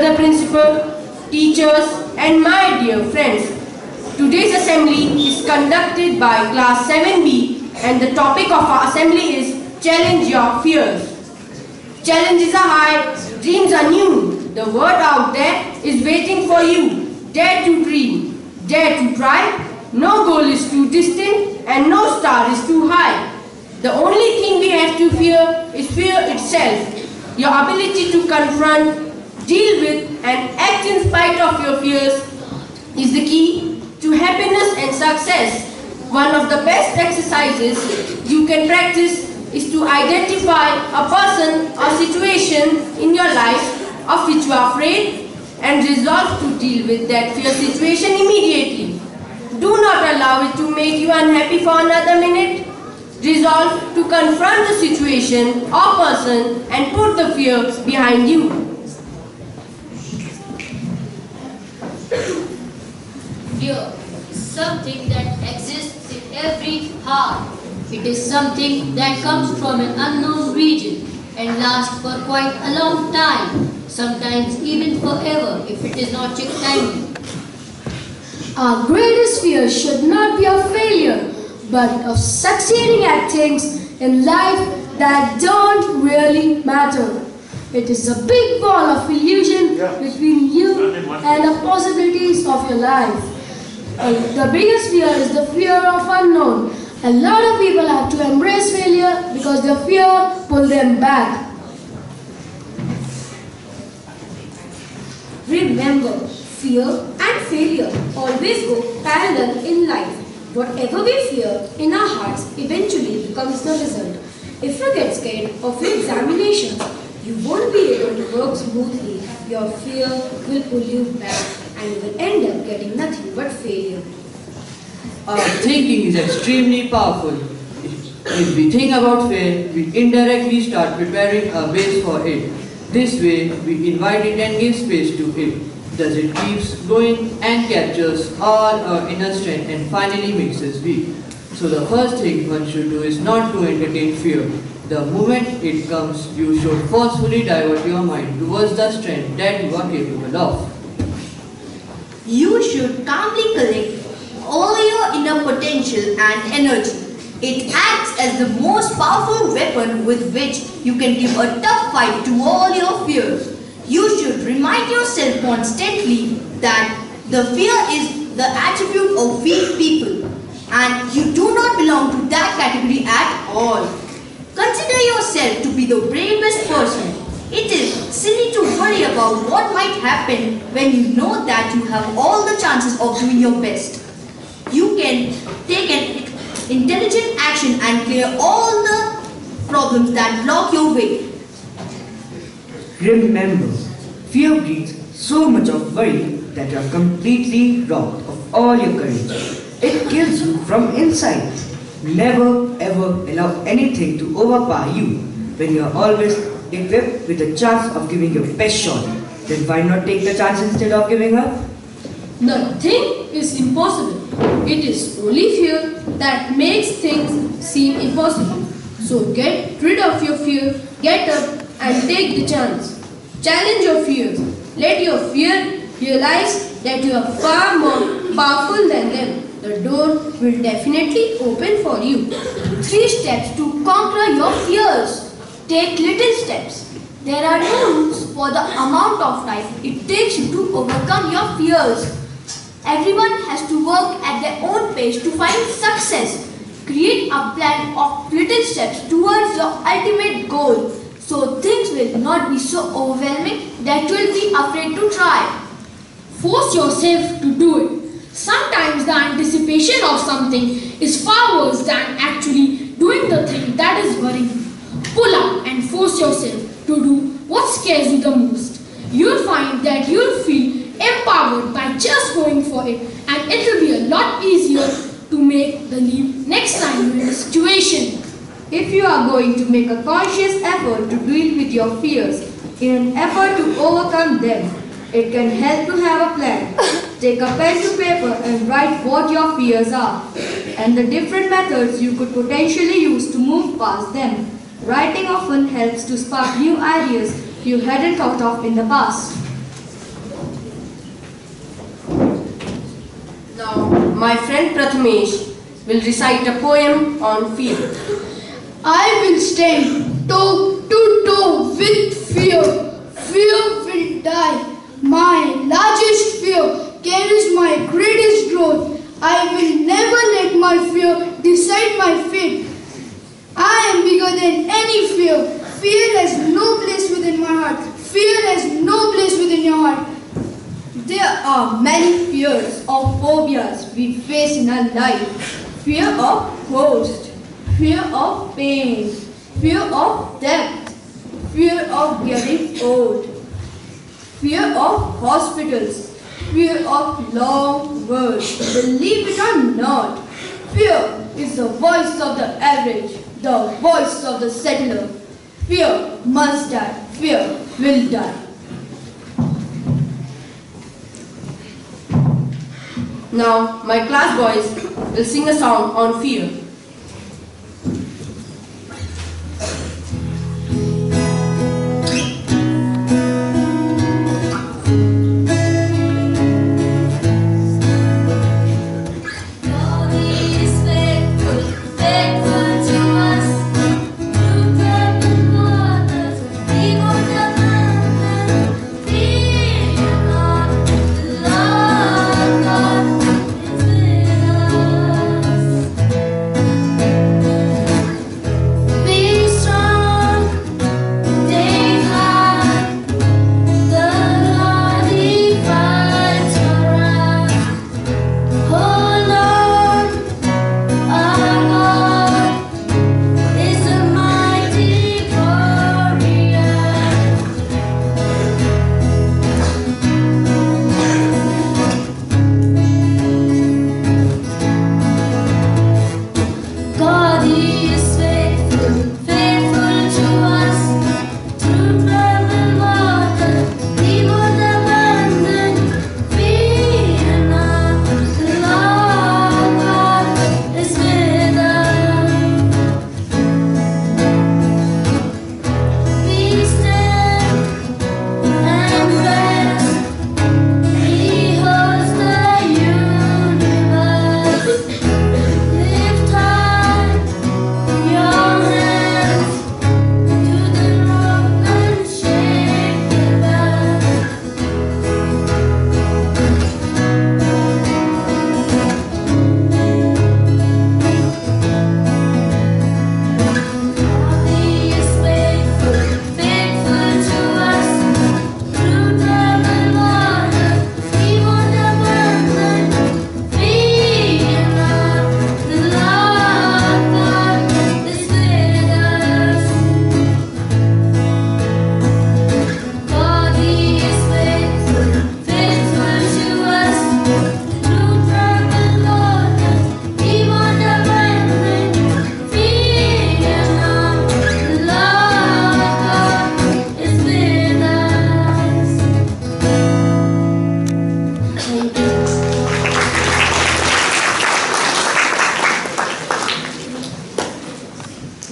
The principal, teachers and my dear friends. Today's assembly is conducted by class 7B and the topic of our assembly is challenge your fears. Challenges are high, dreams are new. The word out there is waiting for you. Dare to dream, dare to try. No goal is too distant and no star is too high. The only thing we have to fear is fear itself. Your ability to confront, deal with and act in spite of your fears is the key to happiness and success. One of the best exercises you can practice is to identify a person or situation in your life of which you are afraid and resolve to deal with that fear situation immediately. Do not allow it to make you unhappy for another minute. Resolve to confront the situation or person and put the fear behind you. Fear is something that exists in every heart. It is something that comes from an unknown region and lasts for quite a long time, sometimes even forever if it is not checked timely. Our greatest fear should not be of failure, but of succeeding at things in life that don't really matter. It is a big wall of illusion between you and the possibilities of your life. The biggest fear is the fear of unknown. A lot of people have to embrace failure because the fear pulls them back. Remember, fear and failure always go parallel in life. Whatever we fear in our hearts eventually becomes the result. If you get scared of your examinations, you won't be able to work smoothly. Your fear will pull you back and you will end up getting nothing but failure. Our thinking is extremely powerful. If we think about fear, we indirectly start preparing a base for it. This way, we invite it and give space to it. Thus it keeps going and captures all our inner strength and finally makes us weak. So the first thing one should do is not to entertain fear. The moment it comes, you should forcefully divert your mind towards the strength that you are capable of. You should calmly collect all your inner potential and energy. It acts as the most powerful weapon with which you can give a tough fight to all your fears. You should remind yourself constantly that the fear is the attribute of weak people and you do not belong to that category at all. Consider yourself to be the bravest person. It is silly to worry about what might happen when you know that you have all the chances of doing your best. You can take an intelligent action and clear all the problems that block your way. Remember, fear breeds so much of worry that you are completely robbed of all your courage. It kills you from inside. Never ever allow anything to overpower you when you are always equipped with a chance of giving your best shot. Then why not take the chance instead of giving up? Nothing is impossible. It is only fear that makes things seem impossible. So get rid of your fear, get up and take the chance. Challenge your fears. Let your fear realize that you are far more powerful than them. The door will definitely open for you. 3 steps to conquer your fears. Take little steps. There are no rules for the amount of time it takes you to overcome your fears. Everyone has to work at their own pace to find success. Create a plan of little steps towards your ultimate goal so things will not be so overwhelming that you will be afraid to try. Force yourself to do it. Sometimes the anticipation of something is far worse than actually doing the thing that is worrying you. Pull up and force yourself to do what scares you the most. You'll find that you'll feel empowered by just going for it and it will be a lot easier to make the leap next time you're in a situation. If you are going to make a conscious effort to deal with your fears in an effort to overcome them, it can help to have a plan. Take a pen to paper and write what your fears are and the different methods you could potentially use to move past them. Writing often helps to spark new ideas you hadn't thought of in the past. my friend Prathamesh will recite a poem on fear. I will stand toe to toe with fear. Fear will die. My largest fear carries my greatest growth. I will never let my fear decide my fate. I am bigger than any fear. Fear has no place within my heart. Fear has no place within your heart. There are many fears or phobias we face in our life. Fear of ghosts, fear of pain, fear of death, fear of getting old, fear of hospitals, fear of long words. Believe it or not, fear is the voice of the average, the voice of the settler. Fear must die, fear will die. Now, my class boys will sing a song on fear.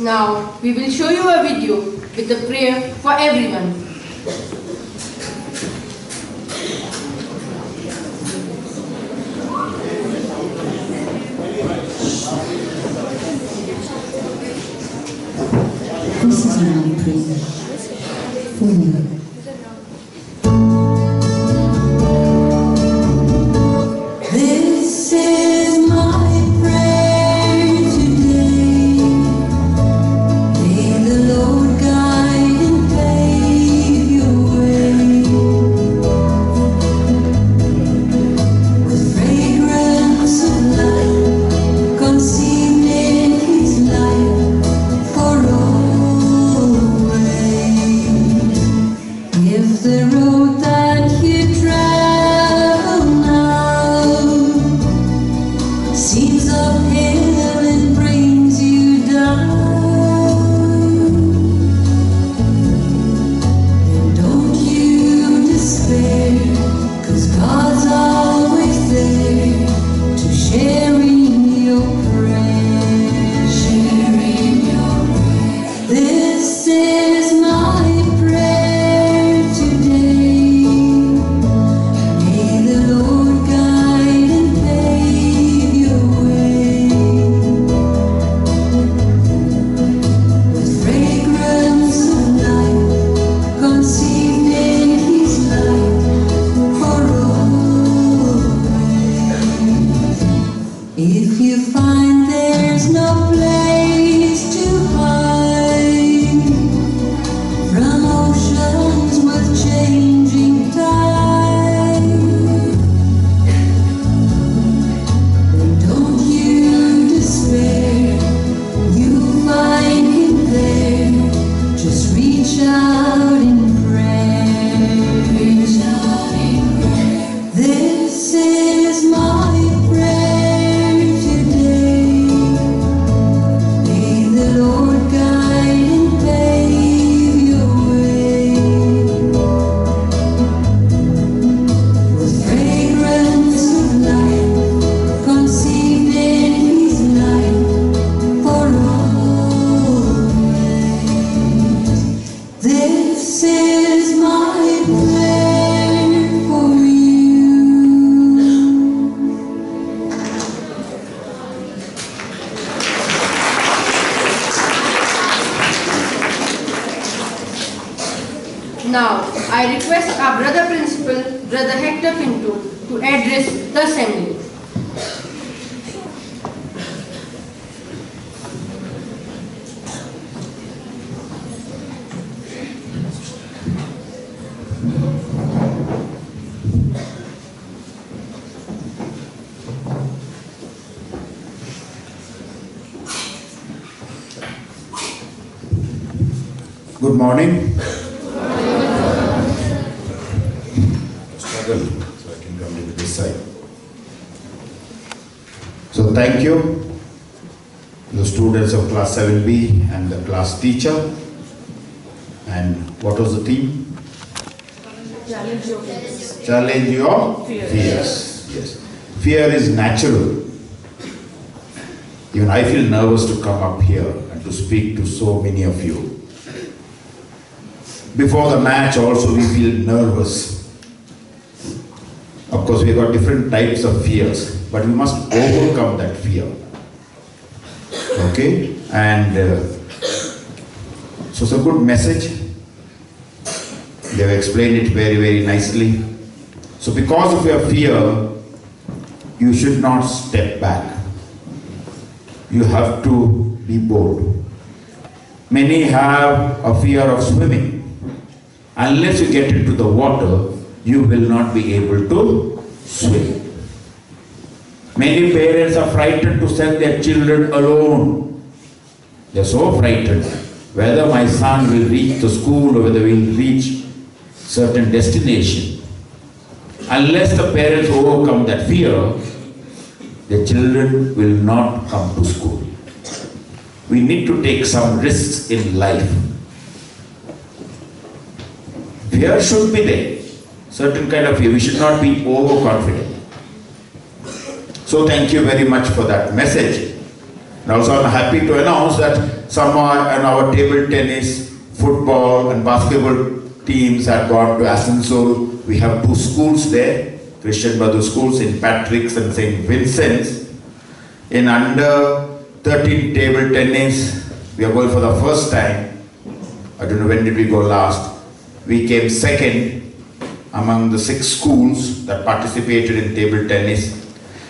Now, we will show you a video with a prayer for everyone. This is my prayer for you. This is my prayer today. May the Lord guide and pave your way with fragrance of life conceived in His life for always. Now, I request our brother principal, Brother Hector Pinto, to address the assembly. Good morning. Struggle so I can come to this side. So thank you, the students of class 7B and the class teacher. And what was the theme? Challenge your fears. Yes. Fear is natural. Even I feel nervous to come up here and to speak to so many of you. Before the match also we feel nervous. Of course we have got different types of fears, but we must overcome that fear. Okay? And so it's a good message. They have explained it very, very nicely. So because of your fear, you should not step back. You have to be bold. Many have a fear of swimming. Unless you get into the water, you will not be able to swim. Many parents are frightened to send their children alone. They are so frightened whether my son will reach the school or whether he will reach certain destination. Unless the parents overcome that fear, the children will not come to school. We need to take some risks in life. Fear should be there. Certain kind of fear. We should not be overconfident. So thank you very much for that message. And also I'm happy to announce that some of our table tennis, football and basketball teams have gone to Asansol. We have 2 schools there, Christian Badu schools, St. Patrick's and St. Vincent's. In under 13 table tennis, we are going for the first time. I don't know when did we go last. We came second among the 6 schools that participated in table tennis.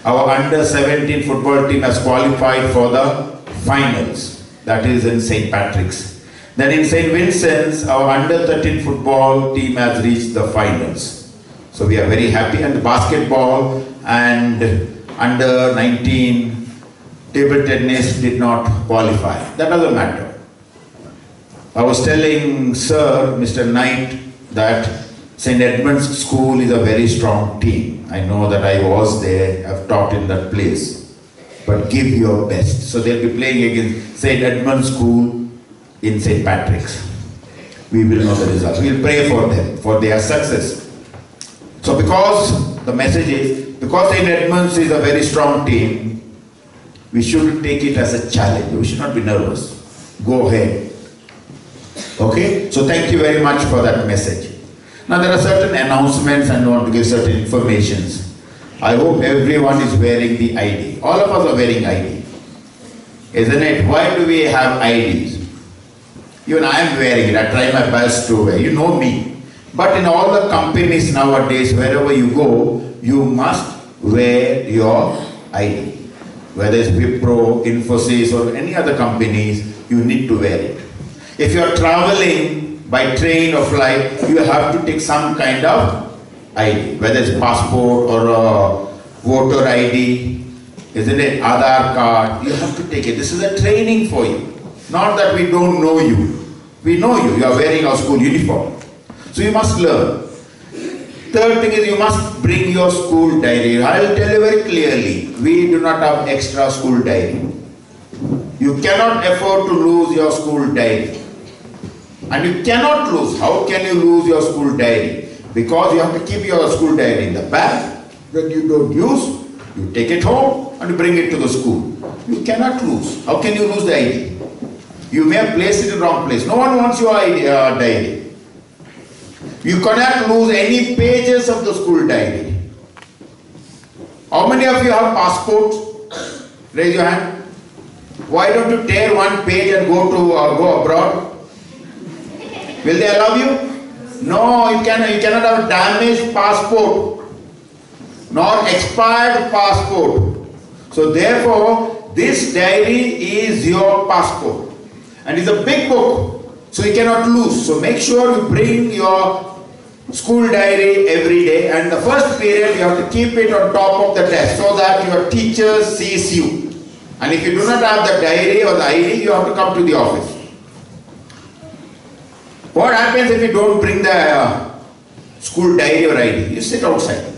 Our under 17 football team has qualified for the finals, that is in St. Patrick's. Then in St. Vincent's, our under 13 football team has reached the finals. So we are very happy. And the basketball and under 19 table tennis did not qualify. That doesn't matter. I was telling Sir, Mr. Knight, that St. Edmund's School is a very strong team. I know that I was there, I've taught in that place. But give your best. So they'll be playing against St. Edmund's School in St. Patrick's. We will know the results. We'll pray for them, for their success. So because the message is, because St. Edmund's is a very strong team, we should take it as a challenge. We should not be nervous. Go ahead. Okay? So thank you very much for that message. Now there are certain announcements and I want to give certain informations. I hope everyone is wearing the ID. All of us are wearing ID. Isn't it? Why do we have IDs? Even I am wearing it. I try my best to wear. You know me. But in all the companies nowadays, wherever you go, you must wear your ID. Whether it's Wipro, Infosys or any other companies, you need to wear it. If you are traveling by train or flight, you have to take some kind of ID, whether it's passport or a voter ID, isn't it? Aadhaar card, you have to take it. This is a training for you. Not that we don't know you. We know you. You are wearing our school uniform. So you must learn. Third thing is you must bring your school diary. I will tell you very clearly, we do not have extra school diary. You cannot afford to lose your school diary. And you cannot lose. How can you lose your school diary? Because you have to keep your school diary in the bag that you don't use. You take it home and you bring it to the school. You cannot lose. How can you lose the ID? You may have placed it in the wrong place. No one wants your diary. You cannot lose any pages of the school diary. How many of you have passports? Raise your hand. Why don't you tear one page and go abroad? Will they allow you? No, you cannot have a damaged passport, nor expired passport. So therefore, this diary is your passport. And it's a big book, so you cannot lose. So make sure you bring your school diary every day, and the first period you have to keep it on top of the desk so that your teacher sees you. And if you do not have the diary or the ID, you have to come to the office. What happens if you don't bring the school diary or ID? You sit outside.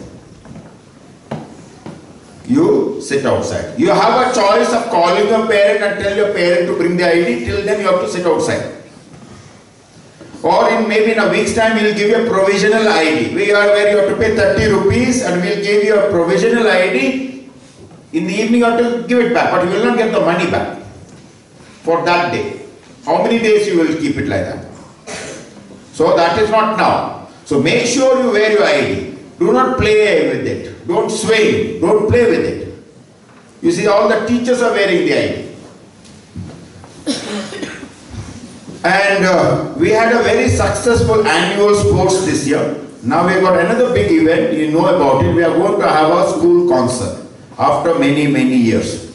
You sit outside. You have a choice of calling your parent and tell your parent to bring the ID. Till then you have to sit outside. Or maybe in a week's time we will give you a provisional ID. Where you have to pay 30 rupees and we will give you a provisional ID. In the evening you have to give it back, but you will not get the money back for that day. How many days you will keep it like that? So that is not now. So make sure you wear your ID. Do not play with it. Don't swing. Don't play with it. You see, all the teachers are wearing the ID. And we had a very successful annual sports this year. Now we have got another big event. You know about it. We are going to have a school concert after many years.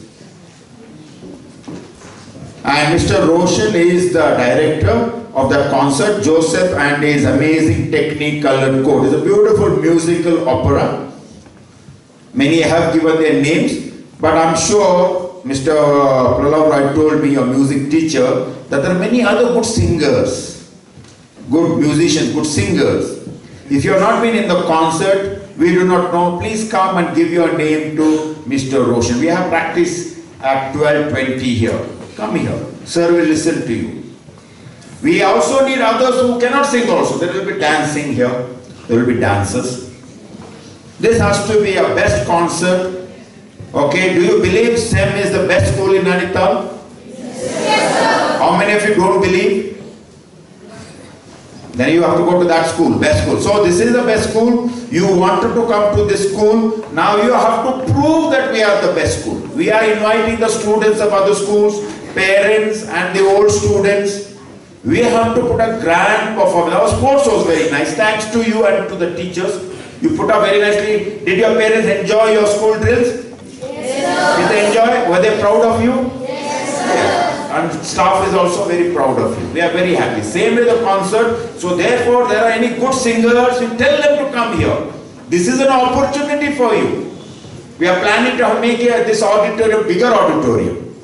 And Mr. Roshan is the director of that concert, Joseph and his amazing Technicolor Code. It's a beautiful musical opera. Many have given their names, but I'm sure Mr. Pralav Roy told me, your music teacher, that there are many other good singers, good musicians, good singers. If you have not been in the concert, we do not know, please come and give your name to Mr. Roshan. We have practice at 12:20 here. Come here. Sir will listen to you. We also need others who cannot sing also. There will be dancing here. There will be dancers. This has to be a best concert. Okay, do you believe SEM is the best school in Nainital? Yes, sir. How many of you don't believe? Then you have to go to that school, best school. So this is the best school. You wanted to come to this school. Now you have to prove that we are the best school. We are inviting the students of other schools, parents and the old students. We have to put a grand performance. Our sports was very nice. Thanks to you and to the teachers. You put up very nicely. Did your parents enjoy your school drills? Yes, sir. Did they enjoy? Were they proud of you? Yes, sir. Yes. And staff is also very proud of you. We are very happy. Same with the concert. So therefore, there are any good singers, you tell them to come here. This is an opportunity for you. We are planning to make this auditorium bigger auditorium.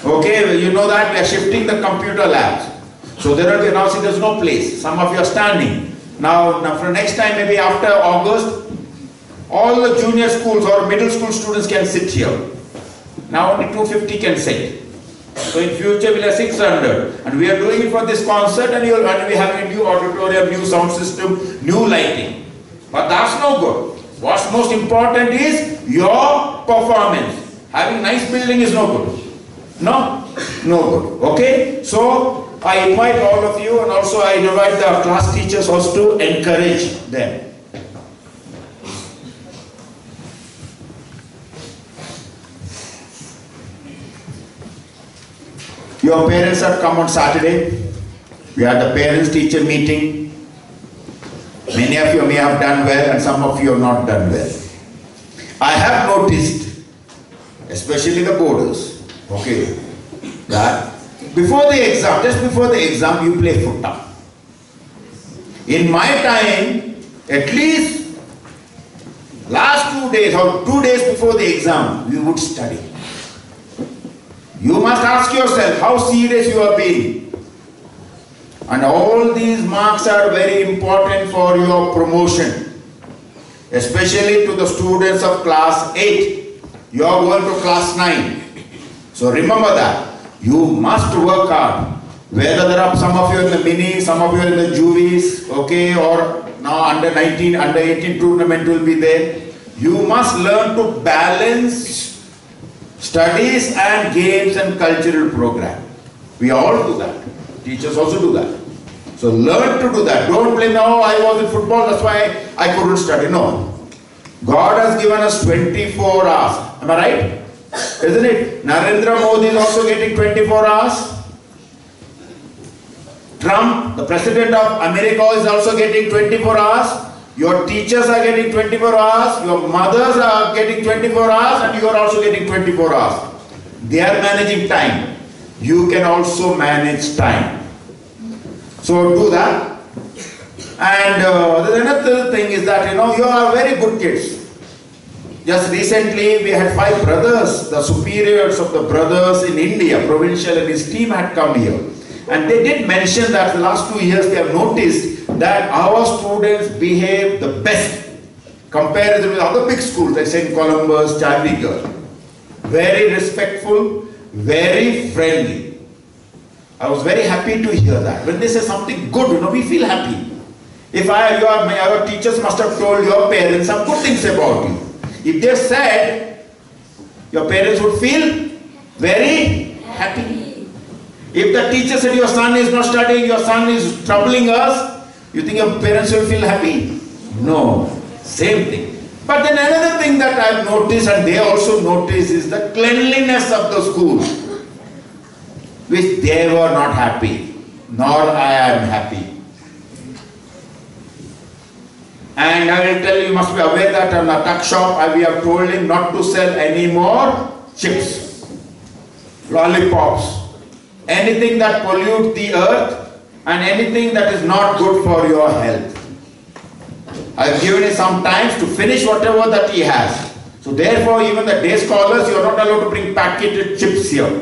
Okay, you know that we are shifting the computer labs. So there are now see there's no place. Some of you are standing. Now for next time, maybe after August, all the junior schools or middle school students can sit here. Now only 250 can sit. So in future we'll have 600. And we are doing it for this concert, and we have a new auditorium, new sound system, new lighting. But that's no good. What's most important is your performance. Having nice building is no good. No good. Okay? So I invite all of you, and also I invite the class teachers also to encourage them. Your parents have come on Saturday. We had the parents-teacher meeting. Many of you may have done well and some of you have not done well. I have noticed, especially the boarders, okay, that before the exam, just before the exam, you play football. In my time, at least last 2 days or 2 days before the exam, we would study. You must ask yourself how serious you are being. And all these marks are very important for your promotion. Especially to the students of class 8. You are going to class 9. So remember that. You must work hard. Whether there are some of you in the mini, some of you in the juries, okay, or now under 19, under 18 tournament will be there. You must learn to balance studies and games and cultural program. We all do that. Teachers also do that. So learn to do that. Don't blame, no, I was in football, that's why I couldn't study. No. God has given us 24 hours. Am I right? Isn't it? Narendra Modi is also getting 24 hours. Trump, the president of America, is also getting 24 hours. Your teachers are getting 24 hours. Your mothers are getting 24 hours, and you are also getting 24 hours. They are managing time. You can also manage time. So do that. And there's another thing is that, you are very good kids. Just recently we had 5 brothers, the superiors of the brothers in India, provincial, and his team had come here. And they did mention that the last 2 years they have noticed that our students behave the best compared with other big schools like St. Columbus, Chandigarh. Very respectful, very friendly. I was very happy to hear that. When they say something good, we feel happy. If your teachers must have told your parents some good things about you. If they said, your parents would feel very happy. If the teacher said your son is not studying, your son is troubling us, you think your parents will feel happy? No, same thing. But then another thing that I have noticed, and they also noticed, is the cleanliness of the school, which they were not happy, nor I am happy. And I will tell you, you must be aware that in a tuck shop, we have told him not to sell any more chips, lollipops, anything that pollutes the earth, and anything that is not good for your health. I have given him some time to finish whatever that he has. So therefore, even the day scholars, you are not allowed to bring packet chips here,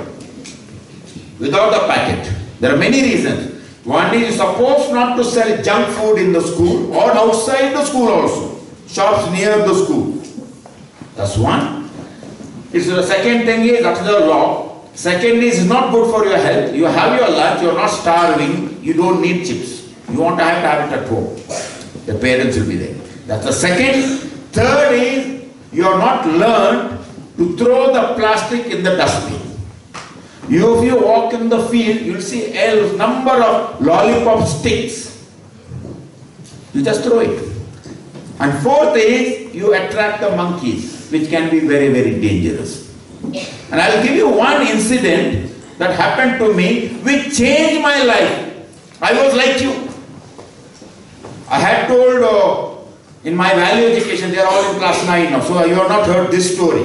without the packet. There are many reasons. One is you are supposed not to sell junk food in the school or outside the school also. Shops near the school. That's one. The second thing is, that's the law. Second is, it's not good for your health. You have your lunch, you are not starving, you don't need chips. You want to have it at home. The parents will be there. That's the second. Third is, you are not learned to throw the plastic in the dustbin. If you walk in the field, you will see a number of lollipop sticks. You just throw it. And fourth is, you attract the monkeys, which can be very, very dangerous. And I will give you one incident that happened to me, which changed my life. I was like you. I had told in my value education, they are all in class 9 now, so you have not heard this story.